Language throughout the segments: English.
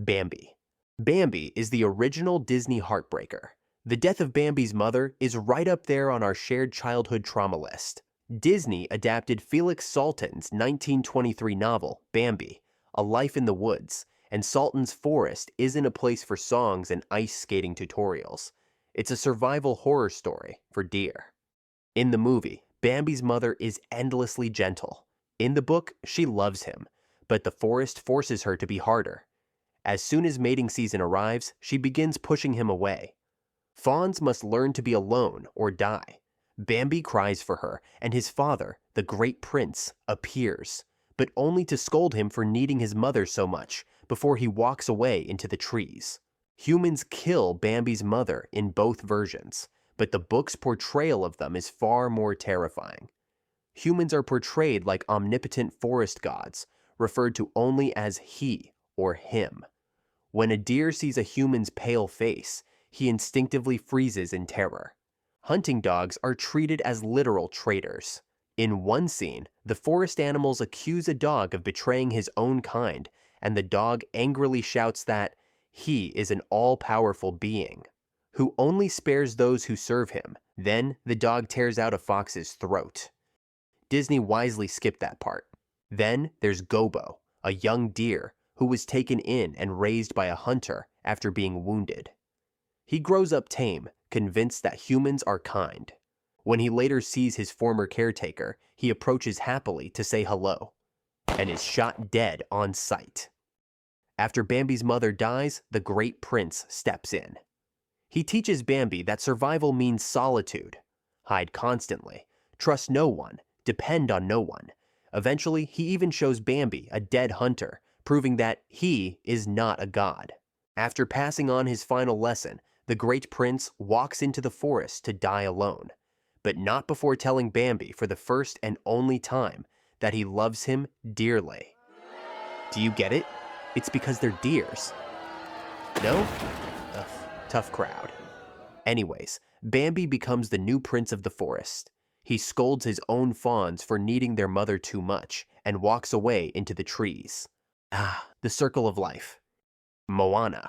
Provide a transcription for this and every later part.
Bambi. Bambi is the original Disney heartbreaker. The death of Bambi's mother is right up there on our shared childhood trauma list. Disney adapted Felix Salten's 1923 novel, Bambi, A Life in the Woods, and Salten's forest isn't a place for songs and ice skating tutorials. It's a survival horror story for deer. In the movie, Bambi's mother is endlessly gentle. In the book, she loves him, but the forest forces her to be harder. As soon as mating season arrives, she begins pushing him away. Fawns must learn to be alone or die. Bambi cries for her, and his father, the great prince, appears, but only to scold him for needing his mother so much before he walks away into the trees. Humans kill Bambi's mother in both versions, but the book's portrayal of them is far more terrifying. Humans are portrayed like omnipotent forest gods, referred to only as he or him. When a deer sees a human's pale face, he instinctively freezes in terror. Hunting dogs are treated as literal traitors. In one scene, the forest animals accuse a dog of betraying his own kind, and the dog angrily shouts that he is an all-powerful being, who only spares those who serve him. Then the dog tears out a fox's throat. Disney wisely skipped that part. Then there's Gobo, a young deer who was taken in and raised by a hunter after being wounded. He grows up tame, convinced that humans are kind. When he later sees his former caretaker, he approaches happily to say hello, and is shot dead on sight. After Bambi's mother dies, the great prince steps in. He teaches Bambi that survival means solitude. Hide constantly, trust no one, depend on no one. Eventually, he even shows Bambi a dead hunter, proving that he is not a god. After passing on his final lesson, the great prince walks into the forest to die alone, but not before telling Bambi for the first and only time that he loves him dearly. Do you get it? It's because they're deers. No? Ugh, tough crowd. Anyways, Bambi becomes the new prince of the forest. He scolds his own fawns for needing their mother too much and walks away into the trees. The circle of life. Moana.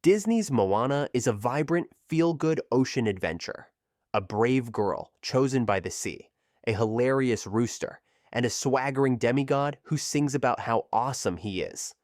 Disney's Moana is a vibrant, feel-good ocean adventure. A brave girl chosen by the sea, a hilarious rooster, and a swaggering demigod who sings about how awesome he is.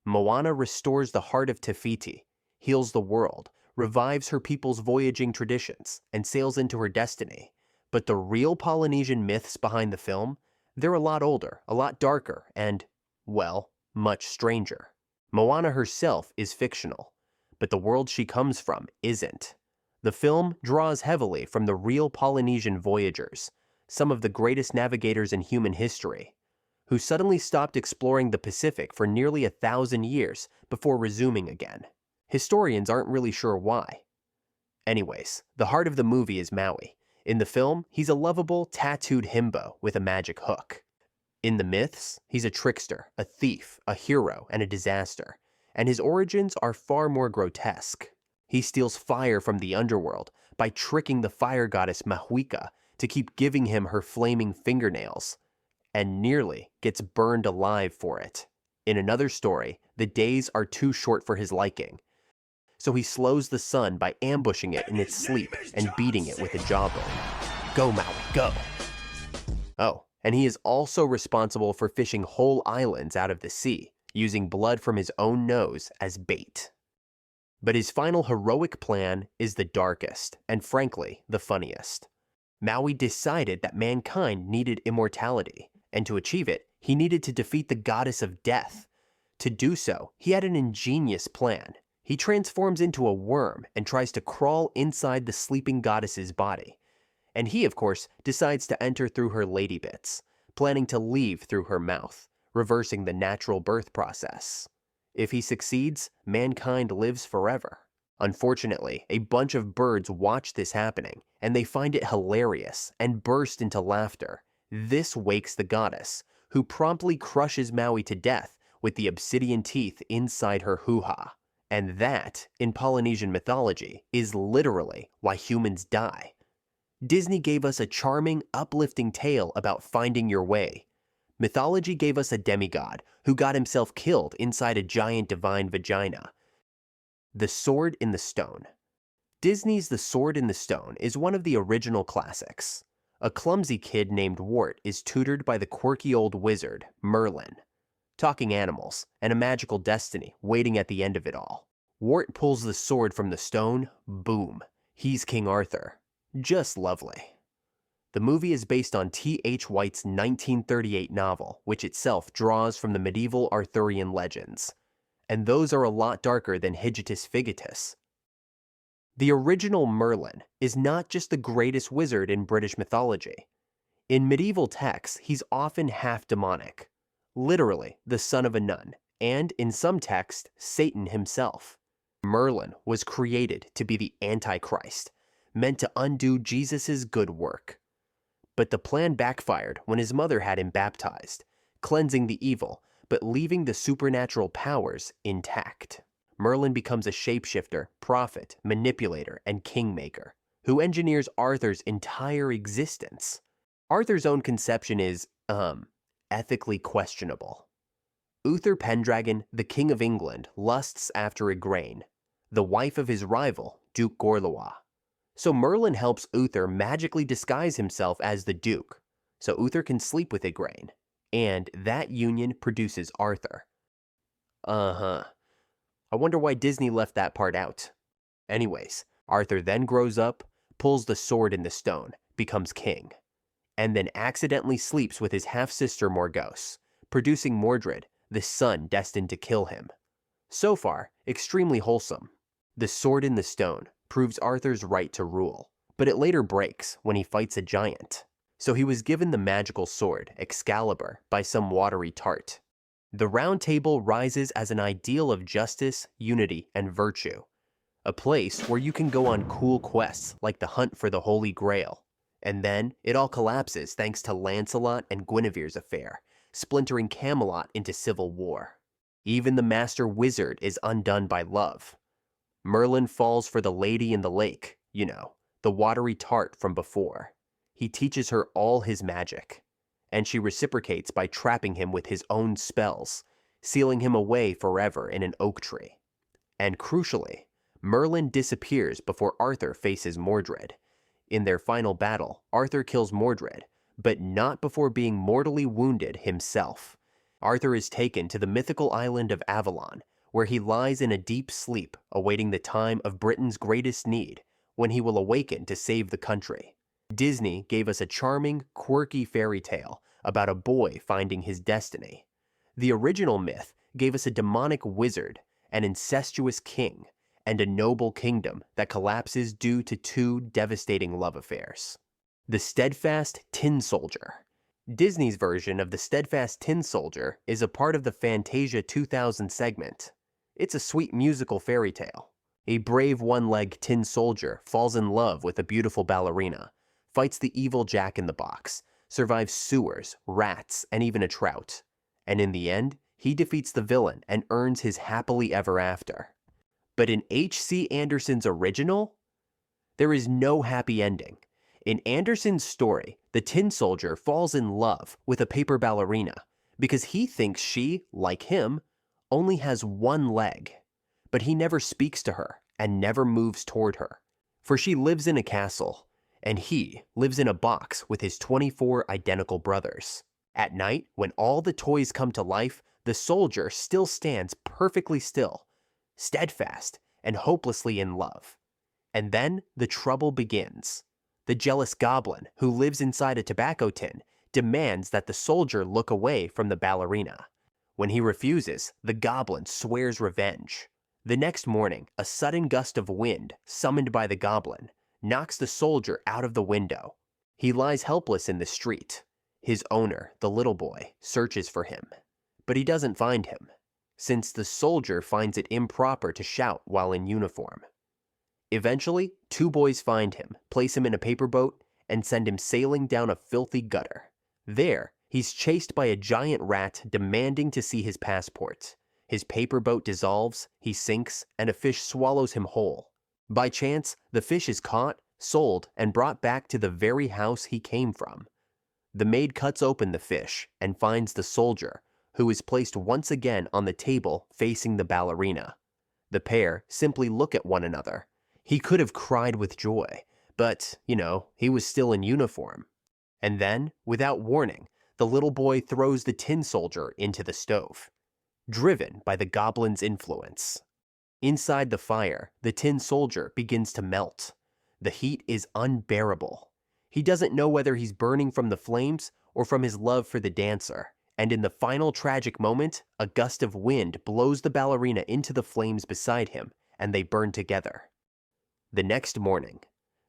Moana restores the heart of Te Fiti, heals the world, revives her people's voyaging traditions, and sails into her destiny. But the real Polynesian myths behind the film, they're a lot older, a lot darker, and, well, much stranger. Moana herself is fictional, but the world she comes from isn't. The film draws heavily from the real Polynesian voyagers, some of the greatest navigators in human history, who suddenly stopped exploring the Pacific for nearly 1,000 years before resuming again. Historians aren't really sure why. Anyways, the heart of the movie is Maui. In the film, he's a lovable, tattooed himbo with a magic hook. In the myths, he's a trickster, a thief, a hero, and a disaster, and his origins are far more grotesque. He steals fire from the underworld by tricking the fire goddess Mahuika to keep giving him her flaming fingernails, and nearly gets burned alive for it. In another story, the days are too short for his liking, so he slows the sun by ambushing it in its sleep and beating it with a jawbone. Go, Maui, go! Oh, and he is also responsible for fishing whole islands out of the sea, using blood from his own nose as bait. But his final heroic plan is the darkest, and frankly, the funniest. Maui decided that mankind needed immortality, and to achieve it, he needed to defeat the goddess of death. To do so, he had an ingenious plan. He transforms into a worm and tries to crawl inside the sleeping goddess's body. And he, of course, decides to enter through her lady bits, planning to leave through her mouth, reversing the natural birth process. If he succeeds, mankind lives forever. Unfortunately, a bunch of birds watch this happening, and they find it hilarious and burst into laughter. This wakes the goddess, who promptly crushes Maui to death with the obsidian teeth inside her hoo-ha. And that, in Polynesian mythology, is literally why humans die. Disney gave us a charming, uplifting tale about finding your way. Mythology gave us a demigod who got himself killed inside a giant divine vagina. The Sword in the Stone. Disney's The Sword in the Stone is one of the original classics. A clumsy kid named Wart is tutored by the quirky old wizard, Merlin. Talking animals, and a magical destiny waiting at the end of it all. Wart pulls the sword from the stone, boom, he's King Arthur. Just lovely. The movie is based on T.H. White's 1938 novel, which itself draws from the medieval Arthurian legends. And those are a lot darker than Higitus Figitus. The original Merlin is not just the greatest wizard in British mythology. In medieval texts, he's often half demonic, literally the son of a nun, and in some texts, Satan himself. Merlin was created to be the Antichrist, meant to undo Jesus' good work. But the plan backfired when his mother had him baptized, cleansing the evil, but leaving the supernatural powers intact. Merlin becomes a shapeshifter, prophet, manipulator, and kingmaker, who engineers Arthur's entire existence. Arthur's own conception is, ethically questionable. Uther Pendragon, the King of England, lusts after Igraine, the wife of his rival, Duke Gorlois. So Merlin helps Uther magically disguise himself as the Duke, so Uther can sleep with Igraine, and that union produces Arthur. I wonder why Disney left that part out. Anyways, Arthur then grows up, pulls the sword in the stone, becomes king, and then accidentally sleeps with his half-sister Morgause, producing Mordred, the son destined to kill him. So far, extremely wholesome. The sword in the stone proves Arthur's right to rule, but it later breaks when he fights a giant. So he was given the magical sword, Excalibur, by some watery tart. The Round Table rises as an ideal of justice, unity, and virtue. A place where you can go on cool quests like the hunt for the Holy Grail. And then it all collapses thanks to Lancelot and Guinevere's affair, splintering Camelot into civil war. Even the master wizard is undone by love. Merlin falls for the lady in the lake, you know, the watery tart from before. He teaches her all his magic, and she reciprocates by trapping him with his own spells, sealing him away forever in an oak tree. And crucially, Merlin disappears before Arthur faces Mordred. In their final battle, Arthur kills Mordred, but not before being mortally wounded himself. Arthur is taken to the mythical island of Avalon, where he lies in a deep sleep, awaiting the time of Britain's greatest need, when he will awaken to save the country. Disney gave us a charming, quirky fairy tale about a boy finding his destiny. The original myth gave us a demonic wizard, an incestuous king, and a noble kingdom that collapses due to two devastating love affairs. The Steadfast Tin Soldier. Disney's version of the Steadfast Tin Soldier is a part of the Fantasia 2000 segment. It's a sweet musical fairy tale. A brave one-legged tin soldier falls in love with a beautiful ballerina, fights the evil Jack-in-the-Box, survives sewers, rats, and even a trout. And in the end, he defeats the villain and earns his happily ever after. But in H.C. Andersen's original, there is no happy ending. In Andersen's story, the tin soldier falls in love with a paper ballerina because he thinks she, like him, only has one leg. But he never speaks to her and never moves toward her, for she lives in a castle, and he lives in a box with his 24 identical brothers. At night, when all the toys come to life, the soldier still stands perfectly still, steadfast, and hopelessly in love. And then the trouble begins. The jealous goblin, who lives inside a tobacco tin, demands that the soldier look away from the ballerina. When he refuses, the goblin swears revenge. The next morning, a sudden gust of wind, summoned by the goblin, knocks the soldier out of the window. He lies helpless in the street. His owner, the little boy, searches for him, but he doesn't find him, since the soldier finds it improper to shout while in uniform. Eventually, two boys find him, place him in a paper boat, and send him sailing down a filthy gutter. There, he's chased by a giant rat demanding to see his passport. His paper boat dissolves, he sinks, and a fish swallows him whole. By chance, the fish is caught, sold, and brought back to the very house he came from. The maid cuts open the fish and finds the soldier, who is placed once again on the table facing the ballerina. The pair simply look at one another. He could have cried with joy, but, he was still in uniform. And then, without warning, the little boy throws the tin soldier into the stove, driven by the goblin's influence. Inside the fire, the tin soldier begins to melt. The heat is unbearable. He doesn't know whether he's burning from the flames or from his love for the dancer. And in the final tragic moment, a gust of wind blows the ballerina into the flames beside him, and they burn together. The next morning,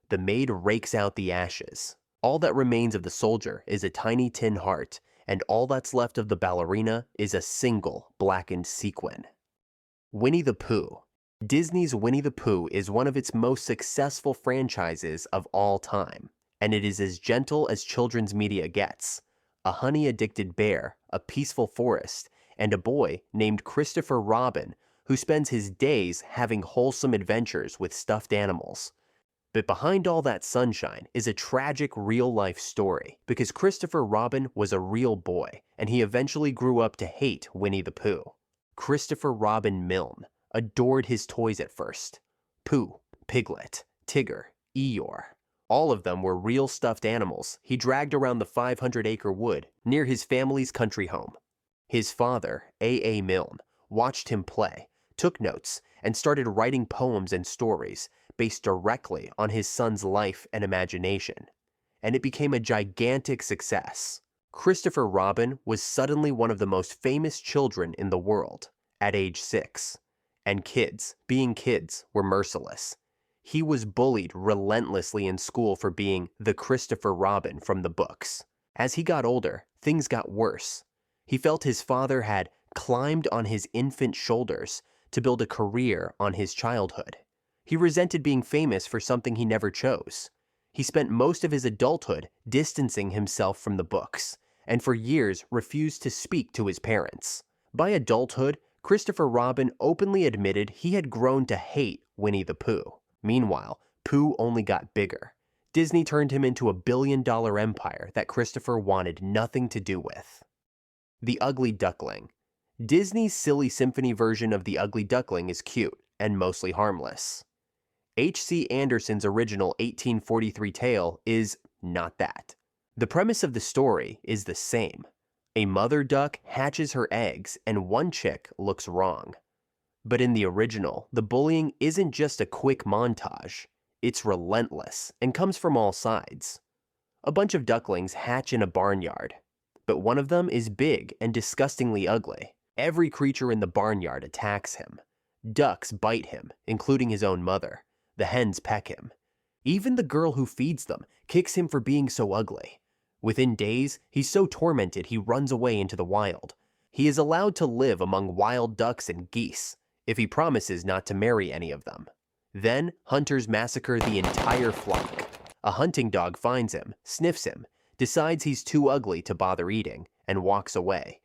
the maid rakes out the ashes. All that remains of the soldier is a tiny tin heart, and all that's left of the ballerina is a single blackened sequin. Winnie-the-Pooh. Disney's Winnie-the-Pooh is one of its most successful franchises of all time, and it is as gentle as children's media gets. A honey-addicted bear, a peaceful forest, and a boy named Christopher Robin who spends his days having wholesome adventures with stuffed animals. But behind all that sunshine is a tragic real-life story, because Christopher Robin was a real boy, and he eventually grew up to hate Winnie-the-Pooh. Christopher Robin Milne adored his toys at first. Pooh, Piglet, Tigger, Eeyore. All of them were real stuffed animals he dragged around the 500-acre wood near his family's country home. His father, A. Milne, watched him play, took notes, and started writing poems and stories based directly on his son's life and imagination. And it became a gigantic success. Christopher Robin was suddenly one of the most famous children in the world at age 6. And kids, being kids, were merciless. He was bullied relentlessly in school for being the Christopher Robin from the books. As he got older, things got worse. He felt his father had climbed on his infant shoulders to build a career on his childhood. He resented being famous for something he never chose. He spent most of his adulthood distancing himself from the books, and for years refused to speak to his parents. By adulthood, Christopher Robin openly admitted he had grown to hate Winnie-the-Pooh. Meanwhile, Pooh only got bigger. Disney turned him into a billion-dollar empire that Christopher wanted nothing to do with. The Ugly Duckling. Disney's silly symphony version of The Ugly Duckling is cute and mostly harmless. H.C. Andersen's original 1843 tale is not that. The premise of the story is the same. A mother duck hatches her eggs and one chick looks wrong. But in the original, the bullying isn't just a quick montage. It's relentless and comes from all sides. A bunch of ducklings hatch in a barnyard, but one of them is big and disgustingly ugly. Every creature in the barnyard attacks him. Ducks bite him, including his own mother. The hens peck him. Even the girl who feeds them kicks him for being so ugly. Within days, he's so tormented he runs away into the wild. He is allowed to live among wild ducks and geese, if he promises not to marry any of them. Then, hunters massacre the entire flock. A hunting dog finds him, sniffs him, decides he's too ugly to bother eating, and walks away.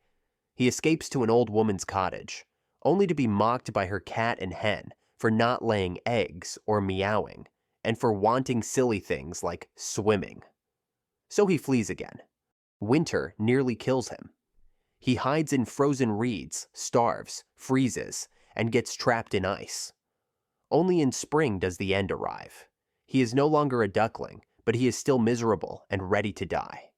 He escapes to an old woman's cottage, only to be mocked by her cat and hen for not laying eggs or meowing, and for wanting silly things like swimming. So he flees again. Winter nearly kills him. He hides in frozen reeds, starves, freezes, and gets trapped in ice. Only in spring does the end arrive. He is no longer a duckling, but he is still miserable and ready to die.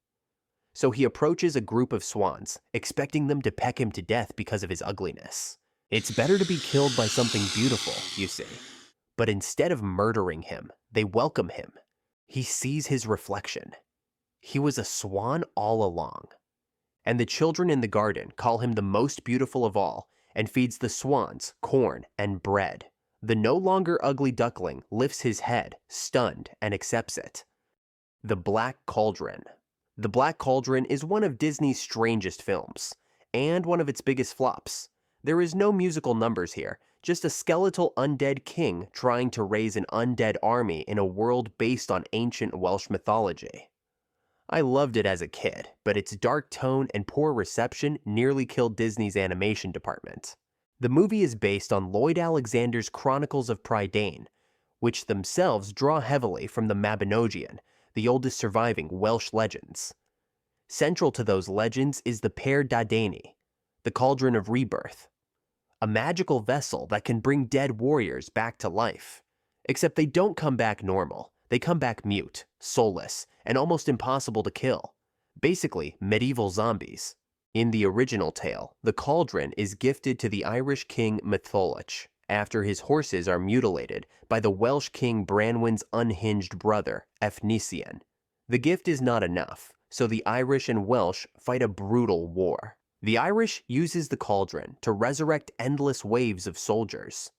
So he approaches a group of swans, expecting them to peck him to death because of his ugliness. It's better to be killed by something beautiful, you see. But instead of murdering him, they welcome him. He sees his reflection. He was a swan all along. And the children in the garden call him the most beautiful of all and feeds the swans corn and bread. The no longer ugly duckling lifts his head, stunned, and accepts it. The Black Cauldron. The Black Cauldron is one of Disney's strangest films, and one of its biggest flops. There is no musical numbers here, just a skeletal undead king trying to raise an undead army in a world based on ancient Welsh mythology. I loved it as a kid, but its dark tone and poor reception nearly killed Disney's animation department. The movie is based on Lloyd Alexander's Chronicles of Prydain, which themselves draw heavily from the Mabinogion, the oldest surviving Welsh legends. Central to those legends is the Per Dadeni, the Cauldron of Rebirth, a magical vessel that can bring dead warriors back to life. Except they don't come back normal. They come back mute, soulless, and almost impossible to kill. Basically, medieval zombies. In the original tale, the cauldron is gifted to the Irish king Mythology after his horses are mutilated by the Welsh king Branwen's unhinged brother, Efnisien. The gift is not enough, so the Irish and Welsh fight a brutal war. The Irish uses the cauldron to resurrect endless waves of soldiers.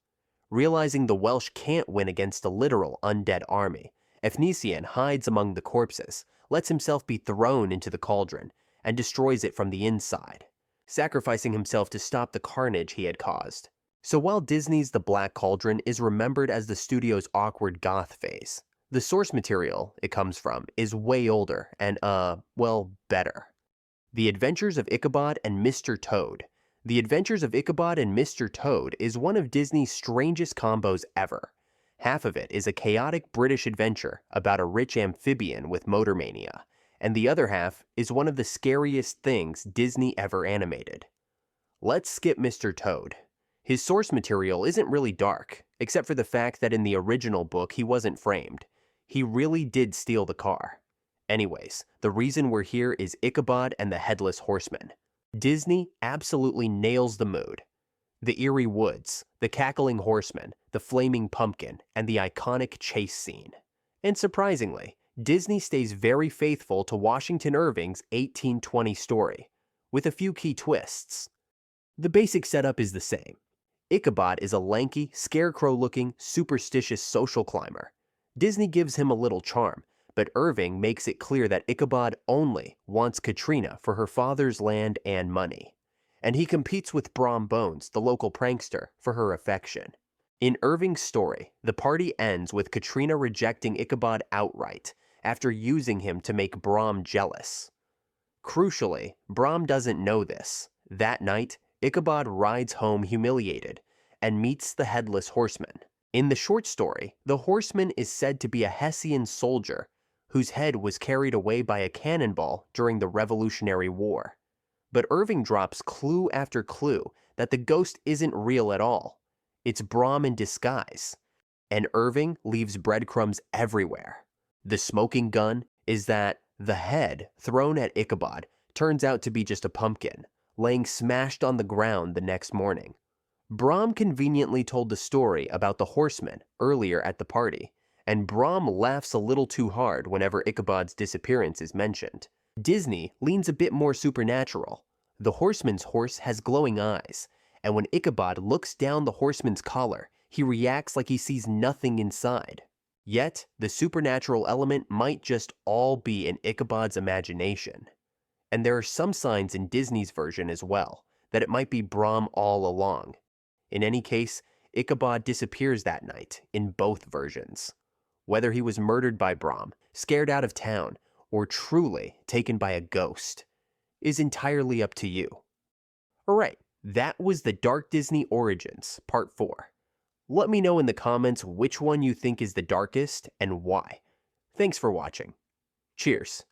Realizing the Welsh can't win against a literal undead army, Efnisien hides among the corpses, lets himself be thrown into the cauldron, and destroys it from the inside, sacrificing himself to stop the carnage he had caused. So while Disney's The Black Cauldron is remembered as the studio's awkward goth phase, the source material it comes from is way older and, well, better. The Adventures of Ichabod and Mr. Toad. The Adventures of Ichabod and Mr. Toad is one of Disney's strangest combos ever. Half of it is a chaotic British adventure about a rich amphibian with motor mania, and the other half is one of the scariest things Disney ever animated. Let's skip Mr. Toad. His source material isn't really dark, except for the fact that in the original book he wasn't framed. He really did steal the car. Anyways, the reason we're here is Ichabod and the Headless Horseman. Disney absolutely nails the mood. The eerie woods, the cackling horseman, the flaming pumpkin, and the iconic chase scene. And surprisingly, Disney stays very faithful to Washington Irving's 1820 story, with a few key twists. The basic setup is the same. Ichabod is a lanky, scarecrow-looking, superstitious social climber. Disney gives him a little charm, but Irving makes it clear that Ichabod only wants Katrina for her father's land and money. And he competes with Brom Bones, the local prankster, for her affection. In Irving's story, the party ends with Katrina rejecting Ichabod outright after using him to make Brom jealous. Crucially, Brom doesn't know this. That night, Ichabod rides home humiliated and meets the Headless Horseman. In the short story, the horseman is said to be a Hessian soldier whose head was carried away by a cannonball during the Revolutionary War. But Irving drops clue after clue that the ghost isn't real at all. It's Brom in disguise. And Irving leaves breadcrumbs everywhere. The smoking gun is that the head thrown at Ichabod turns out to be just a pumpkin, laying smashed on the ground the next morning. Brom conveniently told the story about the horseman earlier at the party, and Brom laughs a little too hard whenever Ichabod's disappearance is mentioned. Disney leans a bit more supernatural. The horseman's horse has glowing eyes, and when Ichabod looks down the horseman's collar, he reacts like he sees nothing inside. Yet, the supernatural element might just all be in Ichabod's imagination. And there are some signs in Disney's version as well, that it might be Brom all along. In any case, Ichabod disappears that night in both versions. Whether he was murdered by Brom, scared out of town, or truly taken by a ghost, is entirely up to you. Alright, that was the Dark Disney Origins, Part 4. Let me know in the comments which one you think is the darkest and why. Thanks for watching. Cheers.